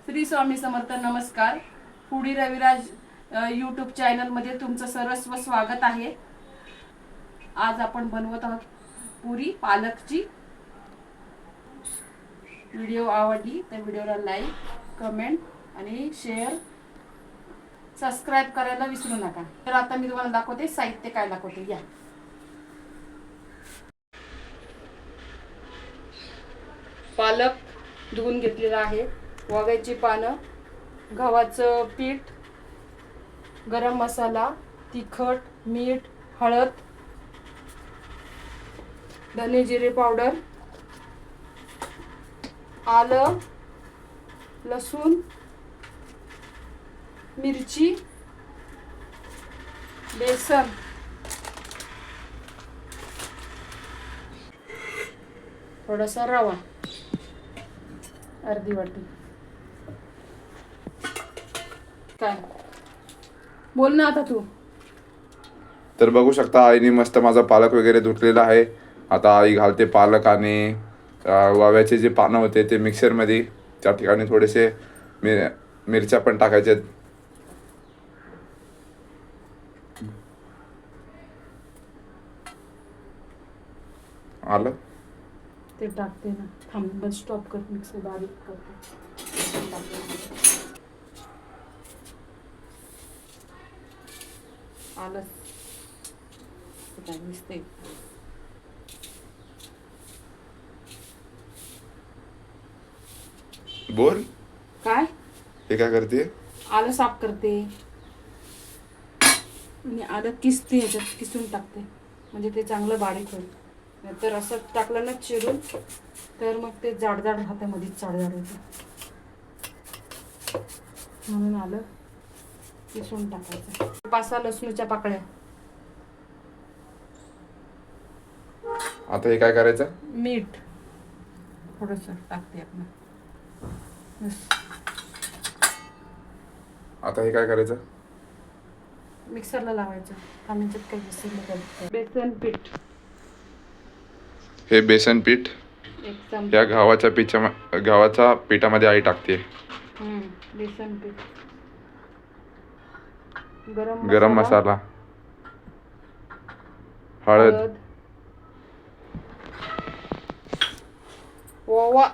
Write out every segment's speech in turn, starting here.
श्री स्वामी समर्थ. नमस्कार. Foodie Raviraj YouTube चॅनलमध्ये तुमचं सर्वस्व स्वागत आहे. आज आपण बनवत आहोत पुरी पालकची. व्हिडिओ आवडली तर व्हिडिओला लाईक, कमेंट आणि शेअर, सबस्क्राईब करायला विसरू नका. तर आता मी तुम्हाला दाखवते साहित्य काय दाखवते. या, पालक धुवून घेतलेला आहे, वांग्याची पानं, गव्हाचं पीठ, गरम मसाला, तिखट, मीठ, हळद, धने जिरे पावडर, आलं, लसूण, मिरची, बेसन, थोडासा रवा, अर्धी वाटी. काय बोल ना आता तू. तर बघू शकता आईने मस्त माझा पालक वगैरे धुतलेला आहे. आता आई घालते पालक आणि वाव्याचे जे पानं होते ते मिक्सरमध्ये. त्या ठिकाणी थोडेसे मिरच्या पण टाकायचे. आलं ते टाकते ना. थांब, बस स्टॉप कर. मिक्सर बारीक करते. आलं काय दिसते. बोल, काय हे काय करते? आलं साफ करते आणि आलं किसते, ह्याच्यात किसून टाकते म्हणजे ते चांगलं बारीक होईल. नाहीतर असं टाकलं ना चिरून तर मग ते जाडजाड राहतं, मध्येच जाडजाड होतं. म्हणून आलं किसून टाकायचं. 5-6 लसणीच्या पाकळ्या. आता हे काय करायचं? मीठ थोडंसं टाकते आपण. आता हे काय करायचं? मिक्सरला लावायचं. आम्ही काही विसरलं. बेसन पीठ, हे बेसन पीठ एक चमचा. या गव्हाच्या पिठामध्ये आई टाकते. बेसन पीठ, गरम मसाला, हळद, ओवा,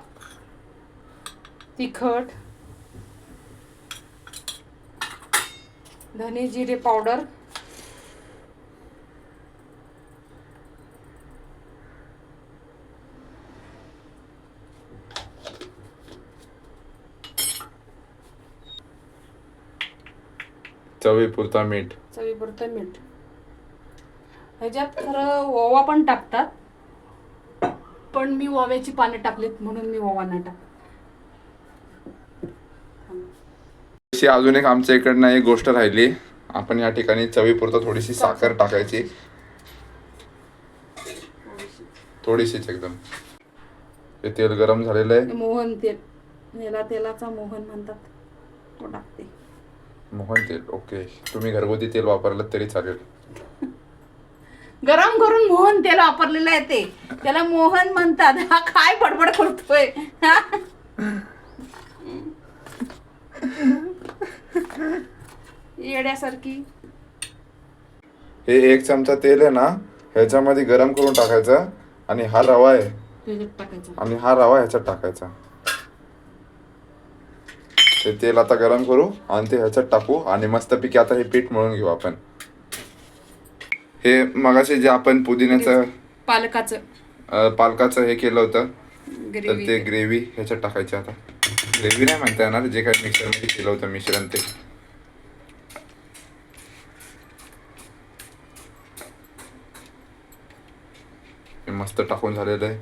तिखट, धने जिरे पावडर, चवीपुरता मीठ. चवीपुरतं मीठ. ह्याच्यात खरं ओवा पण टाकतात, पण मी ओव्याची पाने टाकलीत म्हणून मी ओवा नाही टाकत. अजून एक आमच्या इकडनं एक गोष्ट राहिली. आपण या ठिकाणी चवीपुरता थोडीशी साखर टाकायची, थोडीशीच एकदम. हे तेल गरम झालेलं आहे. मोहन तेल, याला तेलाचा मोहन म्हणतात, तो टाकते. मोहन तेल, ओके. तुम्ही घरगुती तेल वापरलं तरी चालेल. गरम करून मोहन तेल वापरलेलं आहे ते, त्याला मोहन म्हणतात. हा काय बडबड करतोय. येड्यासारखी. हे 1 चमचा तेल आहे ना, ह्याच्यामध्ये गरम करून टाकायचं आणि हा रवा आहे त्याच्यात टाकायचं आणि हा रवा ह्याच्यात टाकायचा. ते तेल आता गरम करू आणि ते ह्याच्यात टाकू आणि मस्तपैकी आता हे पीठ मळून घेऊ आपण. हे मगाशी जे आपण पुदिन्याचं पालकाचं हे केलं होतं, तर ते ग्रेव्ही ह्याच्यात टाकायचं. आता ग्रेव्ही नाही म्हणता येणार, जे काही मिक्सरमध्ये केलं होतं मिश्रण ते. हे मस्त टाकून झालेलं आहे.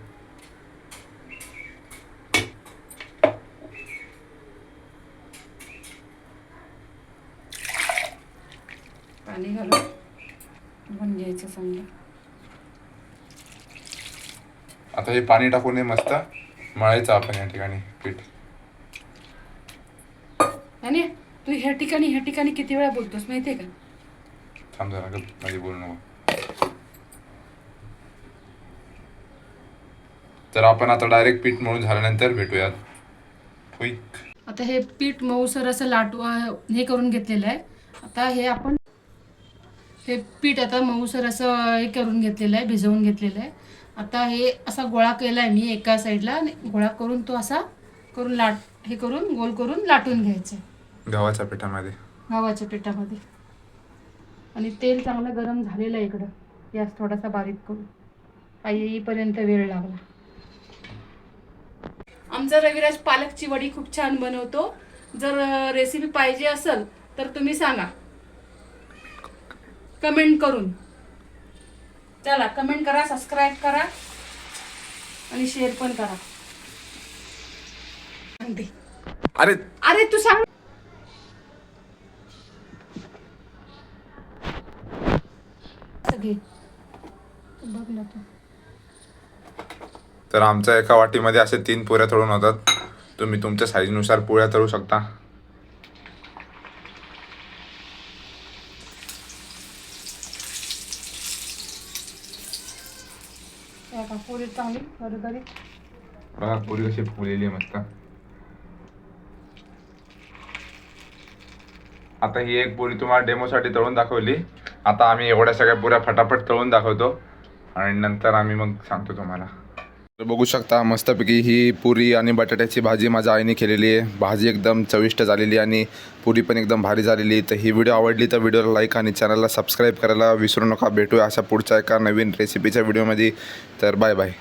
पाणी घालून धुवून घ्यायचं समजा. आता हे पाणी टाकून हे मस्त मळायचं आपण या ठिकाणी पीठ. आणि तू ह्या ठिकाणी किती वेळा बोलतोस माहितीये का? थांब जरा, मध्ये बोलू नको. तर आपण आता डायरेक्ट पीठ मळून झाल्यानंतर भेटूयात. क्विक. आता हे पीठ मऊसर असं हे करून घेतलेलं आहे. आता हे आपण हे पीठ आता मऊसर असं हे करून घेतलेलं आहे, भिजवून घेतलेलं आहे. आता हे असा गोळा केला आहे मी एका साईडला, गोळा करून तो असा करून हे करून गोल करून लाटून घ्यायचं आहे गव्हाच्या पिठामध्ये. गव्हाच्या पिठामध्ये. आणि तेल चांगलं गरम झालेलं आहे इकडं. गॅस थोडासा बारीक करून, येईपर्यंत वेळ लागला. आमचा रविराज पालकची वडी खूप छान बनवतो. जर रेसिपी पाहिजे असेल तर तुम्ही सांगा कमेंट करून. चला कमेंट करा, सबस्क्राईब करा आणि शेअर पण करा. अरे अरे तू सांग. घे बघ ना तू. तर आमच्या एका वाटीमध्ये असे 3 पुऱ्या तळून होतात. तुम्ही तुमच्या साईजनुसार पोळ्या तळू शकता. पुरी चांगली बरोबरीत. बघा पुरी कशी फुगलेली आहे मस्त. आता ही एक पुरी तुम्हाला डेमोसाठी तळून दाखवली. आता आम्ही एवढ्या सगळ्या पुऱ्या फटाफट तळून दाखवतो आणि नंतर आम्ही मग सांगतो तुम्हाला. तर बघू शकता मस्तपैकी ही पुरी आणि बटाट्याची भाजी माझ्या आईने केलेली आहे. भाजी एकदम चविष्ट झालेली आणि पुरी पण एकदम भारी झालेली. तर ही व्हिडिओ आवडली तर व्हिडिओला लाईक आणि चॅनलला सबस्क्राईब करायला विसरू नका. भेटूया अशा पुढच्या एका नवीन रेसिपीच्या व्हिडिओमध्ये. तर बाय बाय.